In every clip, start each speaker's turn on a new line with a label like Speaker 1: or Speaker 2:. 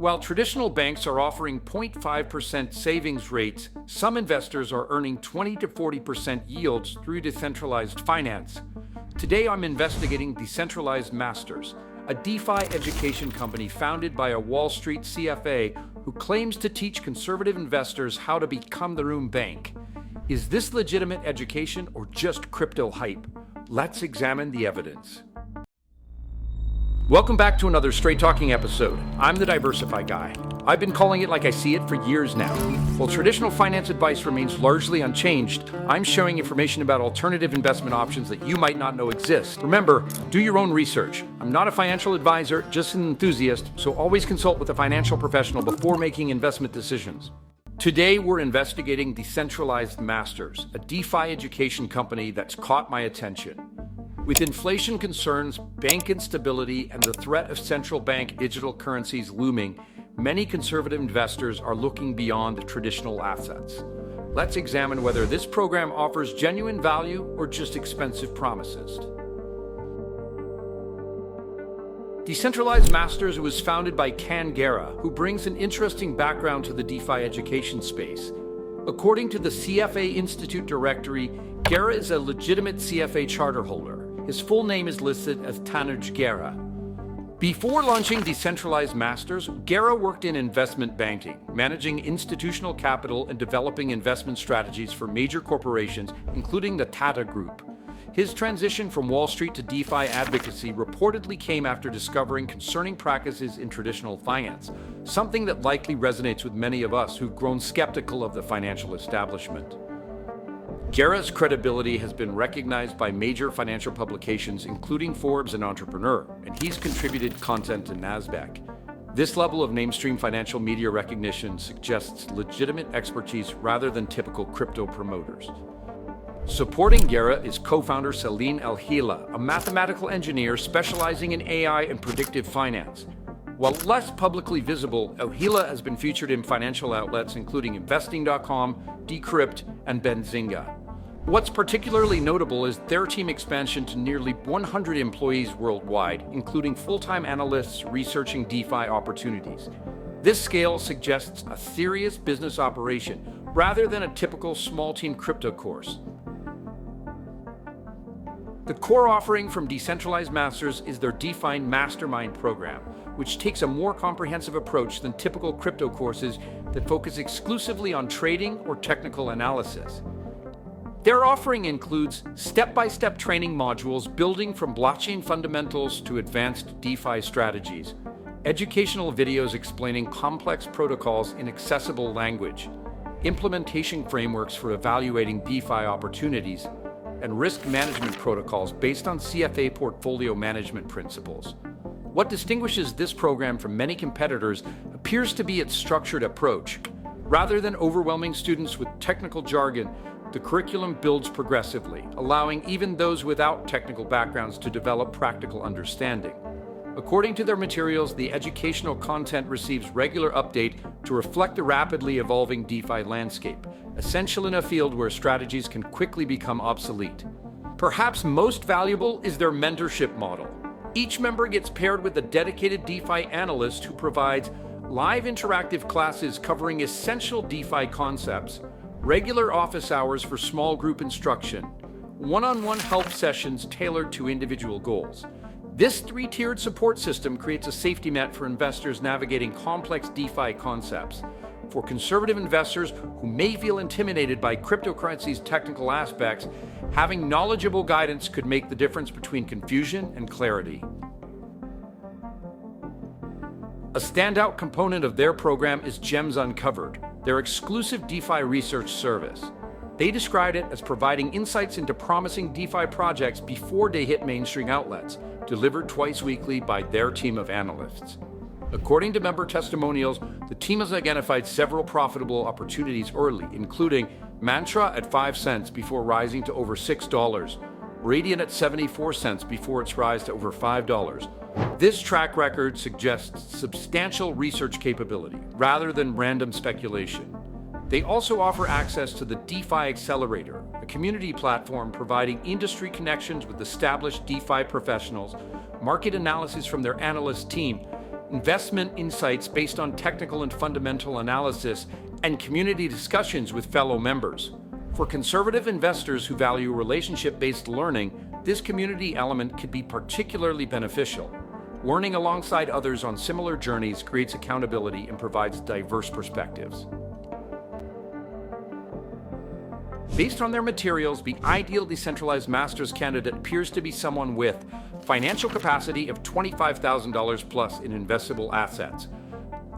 Speaker 1: While traditional banks are offering 0.5% savings rates, some investors are earning 20 to 40% yields through decentralized finance. Today I'm investigating Decentralized Masters, a DeFi education company founded by a Wall Street CFA who claims to teach conservative investors how to become their own bank. Is this legitimate education or just crypto hype? Let's examine the evidence. Welcome back to another Straight Talking episode. I'm the Diversify Guy. I've been calling it like I see it for years now. While traditional finance advice remains largely unchanged, I'm sharing information about alternative investment options that you might not know exist. Remember, do your own research. I'm not a financial advisor, just an enthusiast, so always consult with a financial professional before making investment decisions. Today, we're investigating Decentralized Masters, a DeFi education company that's caught my attention. With inflation concerns, bank instability, and the threat of central bank digital currencies looming, many conservative investors are looking beyond the traditional assets. Let's examine whether this program offers genuine value or just expensive promises. Decentralized Masters was founded by Gera, who brings an interesting background to the DeFi education space. According to the CFA Institute directory, Gera is a legitimate CFA charter holder. His full name is listed as Gera. Before launching Decentralized Masters, Gera worked in investment banking, managing institutional capital and developing investment strategies for major corporations, including the Tata Group. His transition from Wall Street to DeFi advocacy reportedly came after discovering concerning practices in traditional finance, something that likely resonates with many of us who've grown skeptical of the financial establishment. Gera's credibility has been recognized by major financial publications, including Forbes and Entrepreneur, and he's contributed content to NASDAQ. This level of mainstream financial media recognition suggests legitimate expertise rather than typical crypto promoters. Supporting Gera is co-founder Celine El-Hila, a mathematical engineer specializing in AI and predictive finance. While less publicly visible, El-Hila has been featured in financial outlets including Investing.com, Decrypt, and Benzinga. What's particularly notable is their team expansion to nearly 100 employees worldwide, including full-time analysts researching DeFi opportunities. This scale suggests a serious business operation rather than a typical small-team crypto course. The core offering from Decentralized Masters is their DeFi Mastermind program, which takes a more comprehensive approach than typical crypto courses that focus exclusively on trading or technical analysis. Their offering includes step-by-step training modules building from blockchain fundamentals to advanced DeFi strategies, educational videos explaining complex protocols in accessible language, implementation frameworks for evaluating DeFi opportunities, and risk management protocols based on CFA portfolio management principles. What distinguishes this program from many competitors appears to be its structured approach. Rather than overwhelming students with technical jargon, the curriculum builds progressively, allowing even those without technical backgrounds to develop practical understanding. According to their materials, the educational content receives regular update to reflect the rapidly evolving DeFi landscape, essential in a field where strategies can quickly become obsolete. Perhaps most valuable is their mentorship model. Each member gets paired with a dedicated DeFi analyst who provides live interactive classes covering essential DeFi concepts, regular office hours for small group instruction, one-on-one help sessions tailored to individual goals. This three-tiered support system creates a safety net for investors navigating complex DeFi concepts. For conservative investors who may feel intimidated by cryptocurrency's technical aspects, having knowledgeable guidance could make the difference between confusion and clarity. A standout component of their program is Gems Uncovered, their exclusive DeFi research service. They described it as providing insights into promising DeFi projects before they hit mainstream outlets, delivered twice weekly by their team of analysts. According to member testimonials, the team has identified several profitable opportunities early, including Mantra at 5 cents before rising to over $6, Radiant at 74 cents before its rise to over $5. This track record suggests substantial research capability rather than random speculation. They also offer access to the DeFi Accelerator, a community platform providing industry connections with established DeFi professionals, market analysis from their analyst team, investment insights based on technical and fundamental analysis, and community discussions with fellow members. For conservative investors who value relationship-based learning, this community element could be particularly beneficial. Learning alongside others on similar journeys creates accountability and provides diverse perspectives. Based on their materials, the ideal Decentralized Masters candidate appears to be someone with financial capacity of $25,000 plus in investable assets,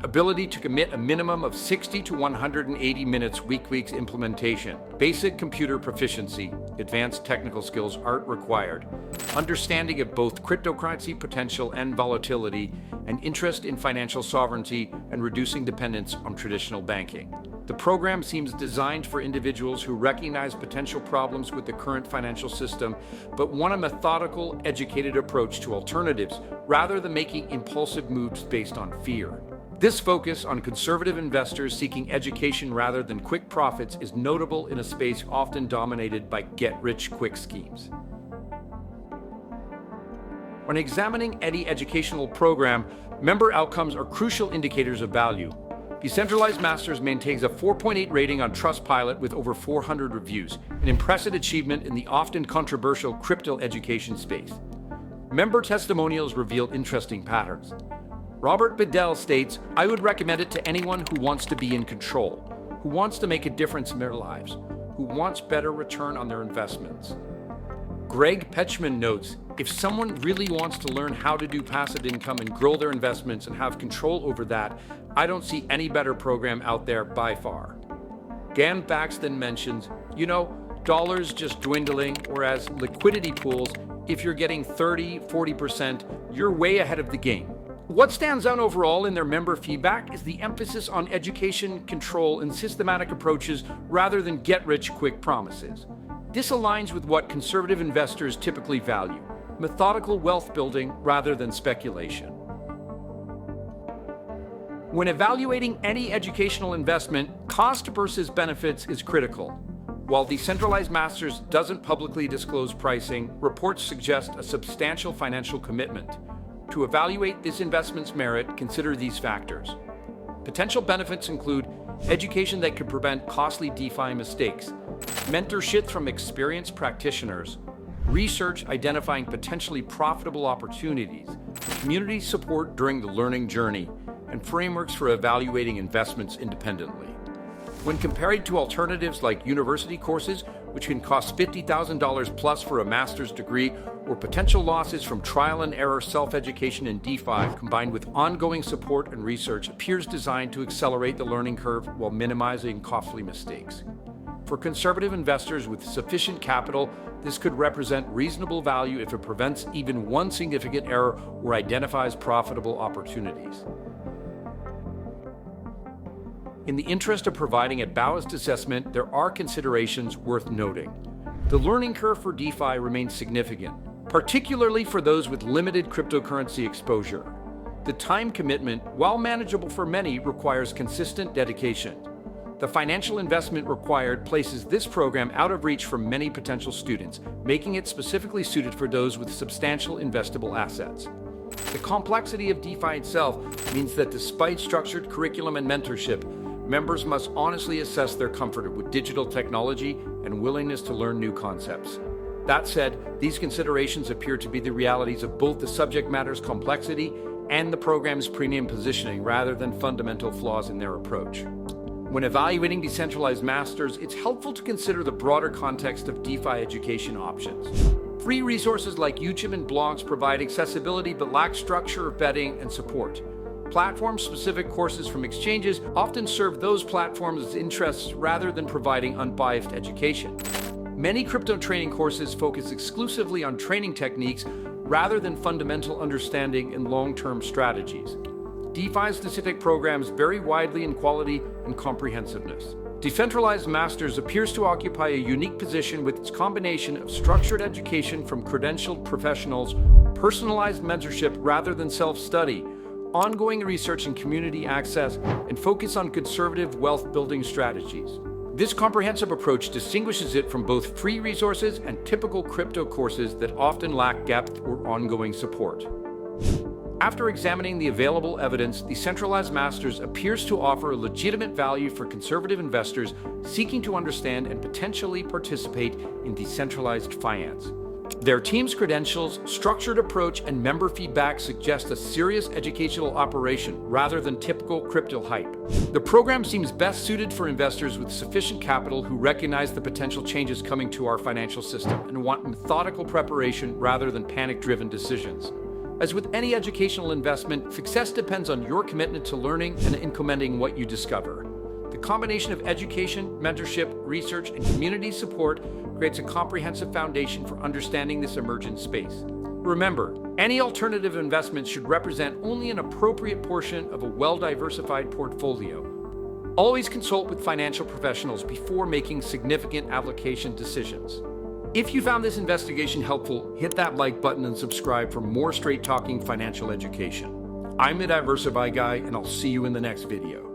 Speaker 1: ability to commit a minimum of 60 to 180 minutes week implementation, basic computer proficiency, advanced technical skills aren't required, understanding of both cryptocurrency potential and volatility, and interest in financial sovereignty and reducing dependence on traditional banking. The program seems designed for individuals who recognize potential problems with the current financial system, but want a methodical, educated approach to alternatives rather than making impulsive moves based on fear. This focus on conservative investors seeking education rather than quick profits is notable in a space often dominated by get-rich-quick schemes. When examining any educational program, member outcomes are crucial indicators of value. Decentralized Masters maintains a 4.8 rating on Trustpilot with over 400 reviews, an impressive achievement in the often controversial crypto education space. Member testimonials reveal interesting patterns. Robert Bedell states, "I would recommend it to anyone who wants to be in control, who wants to make a difference in their lives, who wants better return on their investments." Greg Petchman notes, "If someone really wants to learn how to do passive income and grow their investments and have control over that, I don't see any better program out there by far." Gan Baxton mentions, dollars just dwindling, whereas liquidity pools, if you're getting 30-40%, you're way ahead of the game. What stands out overall in their member feedback is the emphasis on education, control, and systematic approaches rather than get-rich-quick promises. This aligns with what conservative investors typically value: methodical wealth building rather than speculation. When evaluating any educational investment, cost versus benefits is critical. While Decentralized Masters doesn't publicly disclose pricing, reports suggest a substantial financial commitment. To evaluate this investment's merit, consider these factors. Potential benefits include education that could prevent costly DeFi mistakes, mentorship from experienced practitioners, research identifying potentially profitable opportunities, community support during the learning journey, and frameworks for evaluating investments independently. When compared to alternatives like university courses, which can cost $50,000 plus for a master's degree, or potential losses from trial and error self-education in DeFi, combined with ongoing support and research, appears designed to accelerate the learning curve while minimizing costly mistakes. For conservative investors with sufficient capital, this could represent reasonable value if it prevents even one significant error or identifies profitable opportunities. In the interest of providing a balanced assessment, there are considerations worth noting. The learning curve for DeFi remains significant, particularly for those with limited cryptocurrency exposure. The time commitment, while manageable for many, requires consistent dedication. The financial investment required places this program out of reach for many potential students, making it specifically suited for those with substantial investable assets. The complexity of DeFi itself means that despite structured curriculum and mentorship, members must honestly assess their comfort with digital technology and willingness to learn new concepts. That said, these considerations appear to be the realities of both the subject matter's complexity and the program's premium positioning rather than fundamental flaws in their approach. When evaluating Decentralized Masters, it's helpful to consider the broader context of DeFi education options. Free resources like YouTube and blogs provide accessibility but lack structure, vetting, and support. Platform-specific courses from exchanges often serve those platforms' interests rather than providing unbiased education. Many crypto training courses focus exclusively on training techniques rather than fundamental understanding and long-term strategies. DeFi-specific programs vary widely in quality and comprehensiveness. Decentralized Masters appears to occupy a unique position with its combination of structured education from credentialed professionals, personalized mentorship rather than self-study, ongoing research and community access, and focus on conservative wealth-building strategies. This comprehensive approach distinguishes it from both free resources and typical crypto courses that often lack depth or ongoing support. After examining the available evidence, Decentralized Masters appears to offer a legitimate value for conservative investors seeking to understand and potentially participate in decentralized finance. Their team's credentials, structured approach, and member feedback suggest a serious educational operation rather than typical crypto hype. The program seems best suited for investors with sufficient capital who recognize the potential changes coming to our financial system and want methodical preparation rather than panic-driven decisions. As with any educational investment, success depends on your commitment to learning and implementing what you discover. The combination of education, mentorship, research, and community support creates a comprehensive foundation for understanding this emergent space. Remember, any alternative investment should represent only an appropriate portion of a well-diversified portfolio. Always consult with financial professionals before making significant allocation decisions. If you found this investigation helpful, hit that like button and subscribe for more straight-talking financial education. I'm the Diversify Guy, and I'll see you in the next video.